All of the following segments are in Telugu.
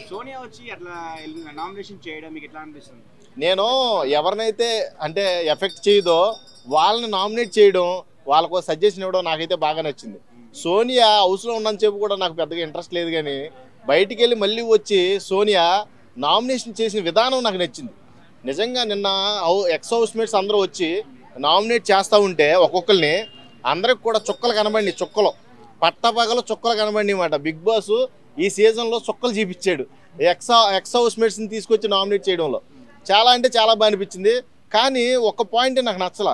సోనియా వచ్చి అట్లా నామినేషన్ చేయడం మీకు ఎట్లా అనిపిస్తుంది? నేను ఎవరినైతే అంటే ఎఫెక్ట్ చేయదో వాళ్ళని నామినేట్ చేయడం, వాళ్ళకు సజెషన్ ఇవ్వడం నాకైతే బాగా నచ్చింది. సోనియా హౌస్లో ఉన్నంతసేపు కూడా నాకు పెద్దగా ఇంట్రెస్ట్ లేదు, కానీ బయటికి వెళ్ళి మళ్ళీ వచ్చి సోనియా నామినేషన్ చేసిన విధానం నాకు నచ్చింది. నిజంగా నిన్న ఎక్స్ హౌస్ మేట్స్ అందరూ వచ్చి నామినేట్ చేస్తూ ఉంటే ఒక్కొక్కరిని అందరికి కూడా చుక్కలు కనబడి, చుక్కలు పట్టపగలు చుక్కలు కనబడి అన్నమాట. బిగ్ బాస్ ఈ సీజన్లో చుక్కలు చూపించాడు ఎక్స్ హౌస్ మేట్స్ని తీసుకొచ్చి నామినేట్ చేయడంలో. చాలా అంటే చాలా బాగా అనిపించింది. కానీ ఒక పాయింట్ నాకు నచ్చల.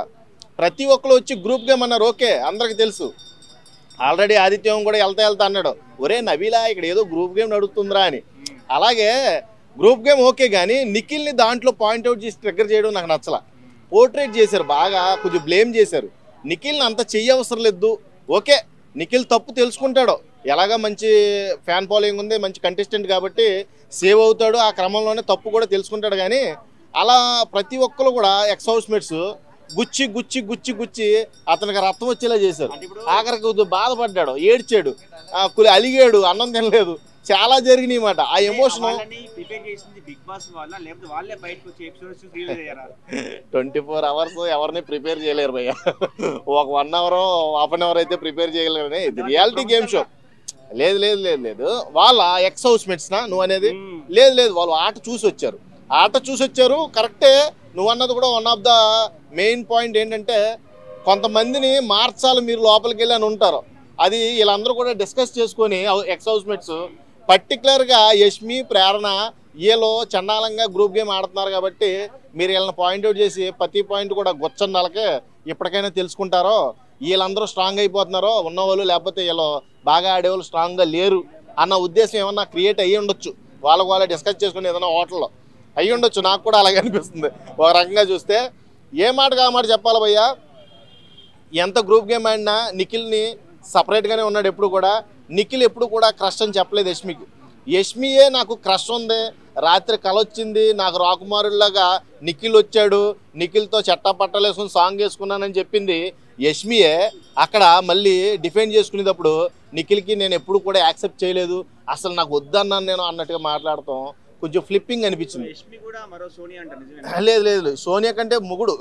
ప్రతి ఒక్కరు వచ్చి గ్రూప్ గేమ్ అన్నారు, ఓకే అందరికి తెలుసు. ఆల్రెడీ ఆదిత్యం కూడా వెళ్తా అన్నాడు, ఒరే నవీలా ఇక్కడ ఏదో గ్రూప్ గేమ్ నడుస్తుందిరా అని. అలాగే గ్రూప్ గేమ్ ఓకే, కానీ నిఖిల్ని దాంట్లో పాయింట్అవుట్ చేసి ట్రిగ్గర్ చేయడం నాకు నచ్చల. పోర్ట్రేట్ చేశారు, బాగా కొంచెం బ్లేమ్ చేశారు. నిఖిల్ని అంత చెయ్యవసరం లేదు. ఓకే నిఖిల్ తప్పు తెలుసుకుంటాడు, ఎలాగా మంచి ఫ్యాన్ ఫాలోయింగ్ ఉంది, మంచి కంటెస్టెంట్ కాబట్టి సేవ్ అవుతాడు, ఆ క్రమంలోనే తప్పు కూడా తెలుసుకుంటాడు. కానీ అలా ప్రతి ఒక్కరు కూడా ఎక్స్ హౌస్ మేట్స్ గుచ్చి గుచ్చి గుచ్చి గుచ్చి అతనికి రక్తం వచ్చేలా చేశారు. ఆఖరికి బాధపడ్డాడు, ఏడ్చాడు, అలిగాడు, అన్నం తినలేదు, చాలా జరిగినాయి మాట. ఆ ఎమోషన్ 24 hours ఎవరిని ప్రిపేర్ చేయలేరు భయ్య. ఒక 1 hour 1/2 hour అయితే ప్రిపేర్ చేయగలరు. ఇది రియాలిటీ గేమ్ షో. లేదు లేదు లేదు లేదు వాళ్ళ ఎక్స్ హౌస్ మేట్స్నా నువ్వు అనేది? లేదు లేదు, వాళ్ళు ఆట చూసి వచ్చారు. కరెక్టే నువ్వు అన్నది కూడా. One of the main point ఏంటంటే కొంతమందిని మార్చాలి మీరు లోపలికి వెళ్ళి అని ఉంటారు. అది వీళ్ళందరూ కూడా డిస్కస్ చేసుకొని ఎక్స్ హౌస్ మేట్స్ పర్టికులర్గా యష్మి, ప్రేరణ వీళ్ళు చండాలంగా గ్రూప్ గేమ్ ఆడుతున్నారు కాబట్టి మీరు వీళ్ళని పాయింట్అవుట్ చేసి ప్రతి పాయింట్ కూడా గుచ్చన్నలకే ఇప్పటికైనా తెలుసుకుంటారో వీళ్ళందరూ స్ట్రాంగ్ అయిపోతున్నారో ఉన్నవాళ్ళు, లేకపోతే వీళ్ళు బాగా ఆడేవాళ్ళు స్ట్రాంగ్గా లేరు అన్న ఉద్దేశం ఏమన్నా క్రియేట్ అయ్యి ఉండొచ్చు. వాళ్ళ డిస్కస్ చేసుకుని ఏదైనా హోటల్లో అయ్యి ఉండొచ్చు. నాకు కూడా అలాగే అనిపిస్తుంది. ఒక రకంగా చూస్తే ఏ మాటగా ఆ మాట చెప్పాలి భయ్యా. ఎంత గ్రూప్ గేమ్ ఆడినా నిఖిల్ని సపరేట్గానే ఉన్నాడు ఎప్పుడు కూడా. నిఖిల్ ఎప్పుడు కూడా క్రష్ అని చెప్పలేదు యష్మికి. యష్మియే నాకు క్రష్ ఉంది, రాత్రి కల వచ్చింది, నాకు రాకుమారులాగా నిఖిల్ వచ్చాడు, నిఖిల్తో చట్టా పట్టాలు వేసుకుని సాంగ్ వేసుకున్నానని చెప్పింది యష్మియే. అక్కడ మళ్ళీ డిఫెండ్ చేసుకునేటప్పుడు నిఖిల్కి నేను ఎప్పుడు కూడా యాక్సెప్ట్ చేయలేదు, అసలు నాకు వద్దన్నాను నేను అన్నట్టుగా మాట్లాడతాం కొంచెం ఫ్లిప్పింగ్ అనిపించింది. లేదు లేదు సోనియా కంటే ముగుడు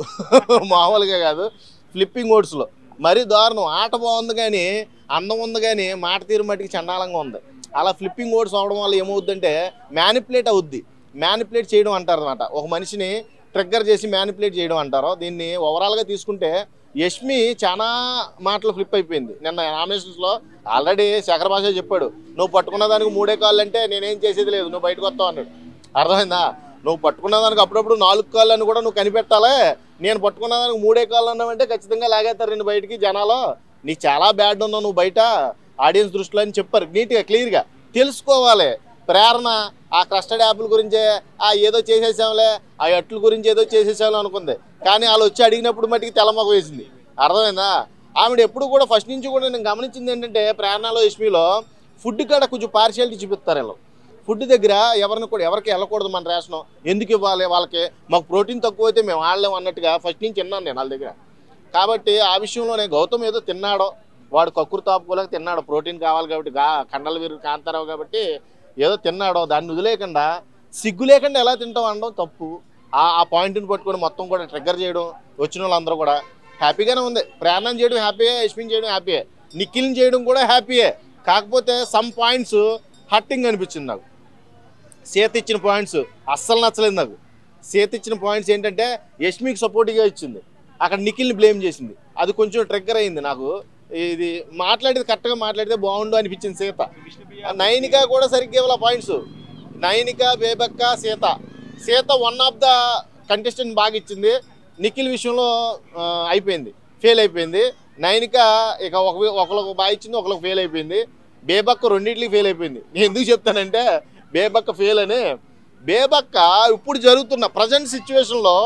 మామూలుగా కాదు, ఫ్లిప్పింగ్ ఓట్స్లో మరీ దారుణం. ఆట బాగుంది కానీ అందం ఉంది, కానీ మాట తీరు మట్టికి చండాలంగా ఉంది. అలా ఫ్లిప్పింగ్ ఓట్స్ అవడం వల్ల ఏమవుద్దంటే మ్యానిపులేట్ అవుద్ది. మ్యానిపులేట్ చేయడం అంటారు అనమాట. ఒక మనిషిని ట్రిగ్గర్ చేసి మ్యానిపులేట్ చేయడం అంటారు. దీన్ని ఓవరాల్గా తీసుకుంటే యష్మి చాలా మాటలు ఫ్లిప్ అయిపోయింది నిన్న నామినేషన్స్లో. ఆల్రెడీ శేఖర్ భాష చెప్పాడు, నువ్వు పట్టుకున్న దానికి 3 కాళ్ళు అంటే నేనేం చేసేది లేదు, నువ్వు బయటకు వస్తావు అన్నాడు. అర్థమైందా? నువ్వు పట్టుకున్న దానికి అప్పుడప్పుడు 4 కాళ్ళు అని కూడా నువ్వు కనిపెట్టాలే. నేను పట్టుకున్న దానికి 3 కాళ్ళు అన్నావంటే ఖచ్చితంగా లాగేస్తారు నేను బయటికి జనాలు. నీకు చాలా బ్యాడ్ ఉన్నావు నువ్వు బయట ఆడియన్స్ దృష్టిలో అని చెప్పారు నీట్గా క్లియర్గా. తెలుసుకోవాలి. ప్రేరణ ఆ క్రస్టర్డ్ యాపిల్ గురించే ఏదో చేసేసాంలే, ఆ అట్ల గురించి ఏదో చేసేసాంలే అనుకుంది. కానీ వాళ్ళు వచ్చి అడిగినప్పుడు మట్టికి తెల్లమొక వేసింది. అర్థమైందా? ఆవిడ ఎప్పుడు కూడా ఫస్ట్ నుంచి కూడా నేను గమనించింది ఏంటంటే ప్రేరణలో యష్మిలో ఫుడ్ కాడ కొంచెం పార్షియాలిటీ చూపిస్తారు. వీళ్ళు ఫుడ్ దగ్గర ఎవరికి వెళ్ళకూడదు మన రేషను, ఎందుకు ఇవ్వాలి వాళ్ళకి, మాకు ప్రోటీన్ తక్కువ అయితే మేము వాడలేము అన్నట్టుగా ఫస్ట్ నుంచి విన్నాను నేను వాళ్ళ దగ్గర. కాబట్టి ఆ విషయంలోనే గౌతమ్ ఏదో తిన్నాడో, వాడు కక్కురు తాపుకోలేక తిన్నాడు, ప్రోటీన్ కావాలి కాబట్టి, కండల వీరు కాంతారావు కాబట్టి ఏదో తిన్నాడో, దాన్ని వదిలేయకుండా సిగ్గు లేకుండా ఎలా తింటాం అనడం తప్పు. ఆ పాయింట్ని పట్టుకొని మొత్తం కూడా ట్రిగ్గర్ చేయడం వచ్చిన వాళ్ళందరూ కూడా హ్యాపీగానే ఉంది. ప్రేరణం చేయడం హ్యాపీయే, యష్మిని చేయడం హ్యాపీయే, నిఖిల్ని చేయడం కూడా హ్యాపీయే. కాకపోతే సమ్ పాయింట్స్ హర్టింగ్ అనిపించింది నాకు. సీత ఇచ్చిన పాయింట్స్ అస్సలు నచ్చలేదు నాకు. సీత ఇచ్చిన పాయింట్స్ ఏంటంటే యష్మికి సపోర్టివ్గా ఇచ్చింది, అక్కడ నిఖిల్ని బ్లేమ్ చేసింది. అది కొంచెం ట్రిగ్గర్ అయింది నాకు. ఇది మాట్లాడేది కరెక్ట్గా మాట్లాడితే బాగుండు అనిపించింది సీత. నైనిక కూడా సరిగ్గా ఇవ్వాల points. Nainika, Bebakka, Sita one of the contestant బాగా ఇచ్చింది. నిఖిల్ విషయంలో అయిపోయింది, ఫెయిల్ అయిపోయింది. నైనిక ఇక ఒకరికి బాగా ఇచ్చింది, ఒకరికి ఫెయిల్ అయిపోయింది. బేబక్క రెండింటికి ఫెయిల్ అయిపోయింది. నేను ఎందుకు చెప్తానంటే బేబక్క ఫెయిల్ అని. బేబక్క ఇప్పుడు జరుగుతున్న ప్రజెంట్ సిచ్యువేషన్లో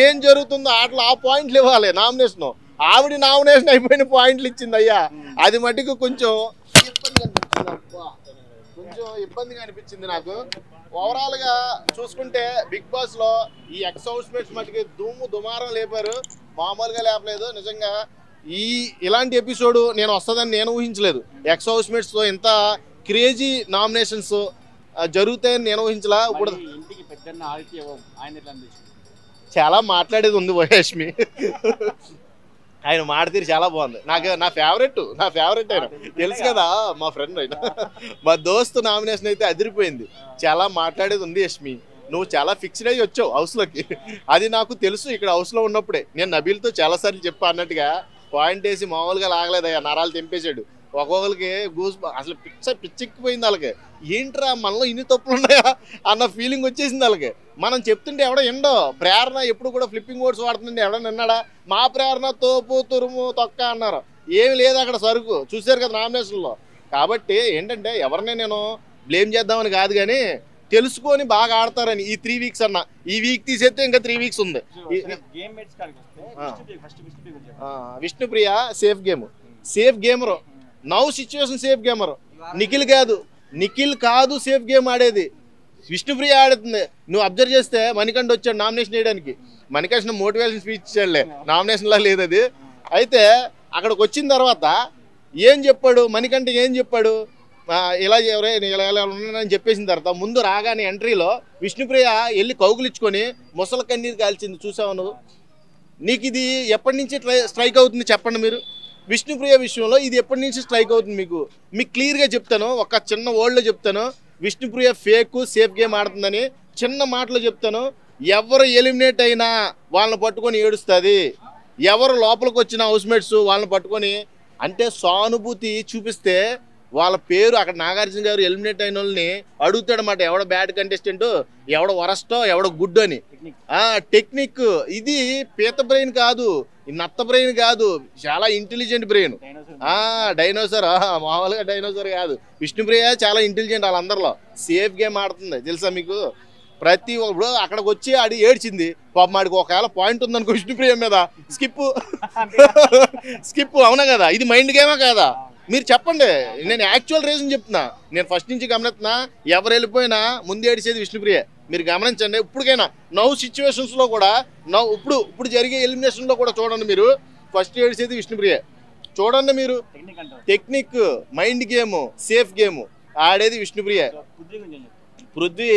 ఏం జరుగుతుందో ఆటలో ఆ పాయింట్లు ఇవ్వాలి. నామినేషన్ ఆవిడ నామినేషన్ అయిపోయిన పాయింట్లు ఇచ్చింది అయ్యా. అది మటుకు కొంచెం ఇబ్బందిగా అనిపించింది నాకు. ఓవరాల్గా చూసుకుంటే బిగ్ బాస్లో ఈ ఎక్స్ హౌస్ మేట్స్ మటుకి దుమారం లేపారు, మామూలుగా లేపలేదు. నిజంగా ఇలాంటి ఎపిసోడ్ నేను వస్తుందని నేను ఊహించలేదు. ఎక్స్ హౌస్ మేట్స్తో ఇంత క్రేజీ నామినేషన్స్ జరుగుతాయని నేను ఊహించలా. ఇప్పుడు ఇంటికి పెద్దన్న ఆదిత్య ఆయన ఎట్లా అనిపించింది? చాలా మాట్లాడేది ఉంది యష్మి. ఆయన మాడతీరు చాలా బాగుంది. నా ఫేవరెట్ ఆయన తెలుసు కదా, మా ఫ్రెండ్ ఆయన, మా దోస్తు నామినేషన్ అయితే అదిరిపోయింది. చాలా మాట్లాడేది ఉంది యష్మి. నువ్వు చాలా ఫిక్స్డ్ అయ్యి వచ్చావు హౌస్లోకి, అది నాకు తెలుసు. ఇక్కడ హౌస్లో ఉన్నప్పుడే నేను నబీల్తో చాలాసార్లు చెప్పా అన్నట్టుగా పాయింట్ వేసి మామూలుగా లాగలేదయ్యా, నరాలు తెంపేశాడు. ఒక్కొక్కరికి అసలు పిచ్చెక్కిపోయింది వాళ్ళకి. ఏంట్రా మనలో ఇన్ని తప్పులు ఉన్నాయా అన్న ఫీలింగ్ వచ్చేసింది వాళ్ళకి. మనం చెప్తుంటే ఎవడో ఎండో. ప్రేరణ ఎప్పుడు కూడా ఫ్లిప్పింగ్ వర్డ్స్ వాడుతుంటే ఎవడో నిన్నాడా? మా ప్రేరణ తోపు తురుము తొక్క అన్నారు. ఏమి లేదు అక్కడ సరుకు. చూశారు కదా నామినేషన్లో. కాబట్టి ఏంటంటే ఎవరినే నేను బ్లేమ్ చేద్దామని కాదు, కానీ తెలుసుకొని బాగా ఆడతారని. ఈ 3 వీక్స్ అన్న, ఈ వీక్ తీసేస్తే ఇంకా 3 వీక్స్ ఉంది. Vishnupriya safe gamer, now situation safe gamer. Nikhil కాదు సేఫ్ గేమ్ ఆడేది, విష్ణుప్రియ ఆడుతుంది. నువ్వు అబ్జర్వ్ చేస్తే మణికంఠ వచ్చాడు నామినేషన్ వేయడానికి. మణికంఠ మోటివేషన్ స్పీచ్ ఇచ్చాడులే, నామినేషన్లా లేదు అది. అయితే అక్కడికి వచ్చిన తర్వాత ఏం చెప్పాడు మణికంఠ? ఏం చెప్పాడు? ఇలా ఇలా ఉన్నానని చెప్పేసిన తర్వాత ముందు రాగానే ఎంట్రీలో విష్ణుప్రియ వెళ్ళి కౌగులిచ్చుకొని ముసల కన్నీరు కాల్చింది. చూసావు నువ్వు? నీకు ఇది ఎప్పటి నుంచి స్ట్రైక్ అవుతుంది చెప్పండి మీరు? విష్ణుప్రియ విషయంలో ఇది ఎప్పటి నుంచి స్ట్రైక్ అవుతుంది మీకు క్లియర్గా చెప్తాను. ఒక చిన్న వర్డ్లో చెప్తాను, విష్ణుప్రియ ఫేక్ సేఫ్ గేమ్ ఆడుతుందని చిన్న మాటలో చెప్తాను. ఎవరు ఎలిమినేట్ అయినా వాళ్ళని పట్టుకొని ఏడుస్తుంది, ఎవరు లోపలికి వచ్చిన హౌస్మేట్స్ వాళ్ళని పట్టుకొని అంటే సానుభూతి చూపిస్తే వాళ్ళ పేరు అక్కడ నాగార్జున గారు ఎలిమినేట్ అయిన వాళ్ళని అడుగుతాడనమాట. ఎవడ బ్యాడ్ కంటెస్టెంట్, ఎవడ వరస్టో, ఎవడ గుడ్ అని. టెక్నిక్ ఇది. పీత బ్రెయిన్ కాదు, నత్త బ్రెయిన్ కాదు, చాలా ఇంటెలిజెంట్ బ్రెయిన్. డైనోసార్, మామూలుగా డైనోసార్ కాదు. విష్ణుప్రియ చాలా ఇంటెలిజెంట్ వాళ్ళందరిలో. సేఫ్ గేమ్ ఆడుతుంది తెలుసా మీకు? ప్రతి ఒక్కడు అక్కడికి వచ్చి ఆడి ఏడ్చింది. పాపం ఆడికి ఒకవేళ పాయింట్ ఉందనుకో విష్ణుప్రియ మీద స్కిప్ అవునా కదా? ఇది మైండ్ గేమా కాదా? మీరు చెప్పండి. నేను యాక్చువల్ రీజన్ చెప్తున్నా. నేను ఫస్ట్ నుంచి గమనిస్తున్నా, ఎవరు వెళ్ళిపోయినా ముందు ఏడిచేది విష్ణుప్రియ. మీరు గమనించండి. ఇప్పటికైనా నౌ సిచ్యువేషన్స్లో కూడా, ఇప్పుడు జరిగే ఎలిమినేషన్లో కూడా చూడండి మీరు, ఫస్ట్ ఏడిచేది విష్ణుప్రియ. చూడండి మీరు, technique, mind game, safe game ఆడేది విష్ణుప్రియ. పృథ్వీ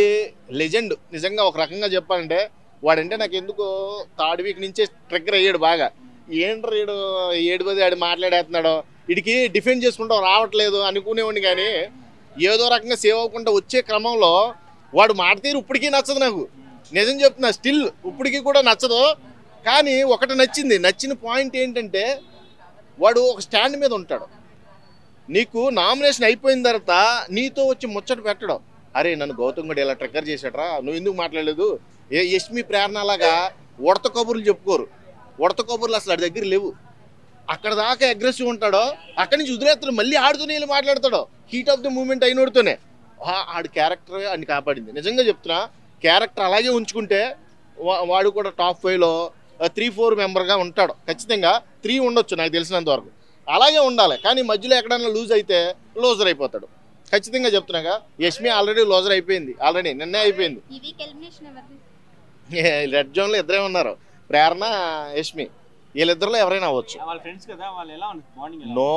లెజెండ్ నిజంగా. ఒక రకంగా చెప్పాలంటే వాడంటే నాకు ఎందుకో 3rd వీక్ నుంచే ట్రిగ్గర్ అయ్యాడు బాగా. ఏంట్రా వీడు ఏడుపది ఆడి మాట్లాడేస్తున్నాడు, వీడికి డిఫెండ్ చేసుకుంటాం రావట్లేదు అనుకునేవాడిని. కానీ ఏదో రకంగా సేవ్ అవ్వకుండా వచ్చే క్రమంలో వాడు మాట తీరు ఇప్పటికీ నచ్చదు నాకు. నిజం చెప్తున్నా, స్టిల్ ఇప్పటికీ కూడా నచ్చదు. కానీ ఒకటి నచ్చిన పాయింట్ ఏంటంటే వాడు ఒక స్టాండ్ మీద ఉంటాడు. నీకు నామినేషన్ అయిపోయిన తర్వాత నీతో వచ్చి ముచ్చట పెట్టడం, అరే నన్ను గౌతమ్ గడు ఇలా ట్రిగ్గర్ చేశాడరా, నువ్వు ఎందుకు మాట్లాడలేదు? యష్మి ప్రేరణ లాగా ఉడత కబుర్లు చెప్పుకోరు. ఉడత కబుర్లు అసలు ఆడి దగ్గర లేవు. అక్కడ దాకా అగ్రెసివ్ ఉంటాడో, అక్కడి నుంచి వదిలేస్తాడు, మళ్ళీ ఆడుతూనే వెళ్ళి మాట్లాడతాడు. హీట్ ఆఫ్ ది మూమెంట్ అయినోడుతోనే. ఆడి క్యారెక్టర్ అన్ని కాపాడింది. నిజంగా చెప్తున్నా, క్యారెక్టర్ అలాగే ఉంచుకుంటే వాడు కూడా టాప్ 5లో 3-4 మెంబర్గా ఉంటాడు. ఖచ్చితంగా 3 ఉండొచ్చు నాకు తెలిసినంత వరకు. అలాగే ఉండాలి. కానీ మధ్యలో ఎక్కడైనా లూజ్ అయితే లూజర్ అయిపోతాడు. ఖచ్చితంగా చెప్తున్నాగా. యష్మి ఆల్రెడీ లూజర్ అయిపోయింది, ఆల్రెడీ నిన్నే అయిపోయింది. రెడ్ జోన్లో ఇద్దరే ఉన్నారు, ప్రేరణ, యష్మి. వీళ్ళిద్దరిలో ఎవరైనా అవ్వచ్చు. నో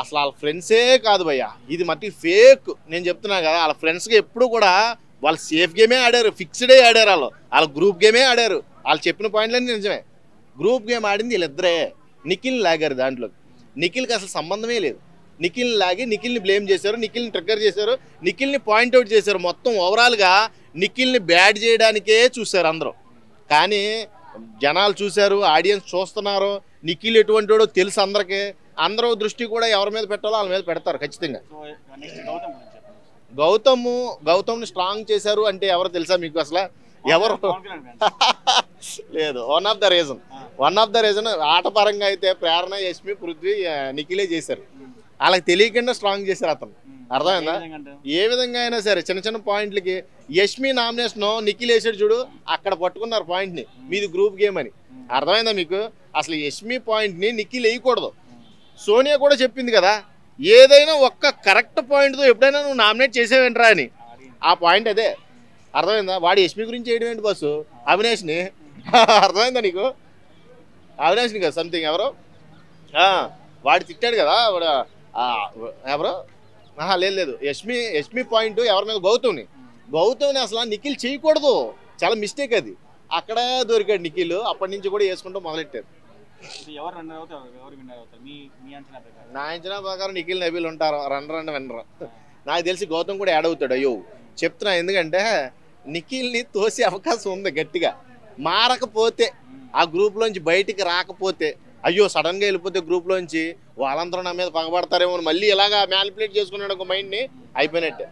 అసలు వాళ్ళ ఫ్రెండ్సే కాదు భయ్య, ఇది మట్టి ఫేక్. నేను చెప్తున్నా కదా, వాళ్ళ ఫ్రెండ్స్గా ఎప్పుడు కూడా వాళ్ళు సేఫ్ గేమే ఆడారు, ఫిక్స్డే ఆడారు. వాళ్ళు గ్రూప్ గేమే ఆడారు. వాళ్ళు చెప్పిన పాయింట్లన్నీ నిజమే. గ్రూప్ గేమ్ ఆడింది వీళ్ళిద్దరే. నిఖిల్ని లాగారు దాంట్లో. నిఖిల్కి అసలు సంబంధమే లేదు. నిఖిల్ని లాగి నిఖిల్ని బ్లేమ్ చేశారు, నిఖిల్ని ట్రిగ్గర్ చేశారు, నిఖిల్ని పాయింట్అవుట్ చేశారు. మొత్తం ఓవరాల్గా నిఖిల్ని బ్యాడ్ చేయడానికే చూశారు అందరూ. కానీ జనాలు చూశారు, ఆడియన్స్ చూస్తున్నారు. నిఖిల్ ఎటువంటి వాడో తెలుసు అందరికీ. అందరూ దృష్టి కూడా ఎవరి మీద పెట్టాలో వాళ్ళ మీద పెడతారు ఖచ్చితంగా. గౌతమ్ని స్ట్రాంగ్ చేశారు అంటే ఎవరు తెలుసా మీకు? అసలు ఎవరు లేదు. వన్ ఆఫ్ ద రీజన్ ఆట పరంగా అయితే ప్రేరణ, యష్మి, పృథ్వీ, నిఖిలే చేశారు. వాళ్ళకి తెలియకుండా స్ట్రాంగ్ చేశారు అతను. అర్థమైందా? ఏ విధంగా అయినా సరే చిన్న చిన్న పాయింట్లకి. యష్మి నామినేషన్ నిఖిల్ వేసాడు చూడు, అక్కడ పట్టుకున్నారు పాయింట్ని, మీది గ్రూప్ గేమ్ అని. అర్థమైందా మీకు? అసలు యష్మి పాయింట్ని నిఖిల్ వేయకూడదు. సోనియా కూడా చెప్పింది కదా, ఏదైనా ఒక్క కరెక్ట్ పాయింట్తో ఎప్పుడైనా నువ్వు నామినేట్ చేసేవేంట్రా అని. ఆ పాయింట్ అదే. అర్థమైందా? వాడు యష్మి గురించి చేయడం ఏంటి బస్సు? అవినాష్ని. అర్థమైందా నీకు? అవినాష్ని కదా సంథింగ్ ఎవరో వాడు తిట్టాడు కదా, వాడు ఎవరో లేదు లేదు, యష్మి పాయింట్ ఎవరి మీద? గౌతమ్ని అసలు నిఖిల్ చేయకూడదు, చాలా మిస్టేక్ అది. అక్కడ దొరికాడు నిఖిల్, అప్పటి నుంచి కూడా వేసుకుంటూ మొదలెట్టారు. ఎవరు రన్నర్ అవుతారు, ఎవరు విన్నర్ అవుతారు మీ అంచనా ప్రకారం? నా అంచనా ప్రకారం నిఖిల్ నబీల్ ఉంటారు విన్నర్. నాకు తెలిసి గౌతమ్ కూడా యాడ్ అవుతాడు. అయ్యో చెప్తున్నా, ఎందుకంటే నిఖిల్ని తోసే అవకాశం ఉంది గట్టిగా. మారకపోతే, ఆ గ్రూప్లోంచి బయటికి రాకపోతే, అయ్యో సడన్గా వెళ్ళిపోతే గ్రూప్లోంచి వాళ్ళందరూ నా మీద పగబడతారేమో, మళ్ళీ ఇలాగా మ్యానిపులేట్ చేసుకున్నాడు ఒక మైండ్ని, అయిపోయినట్టే.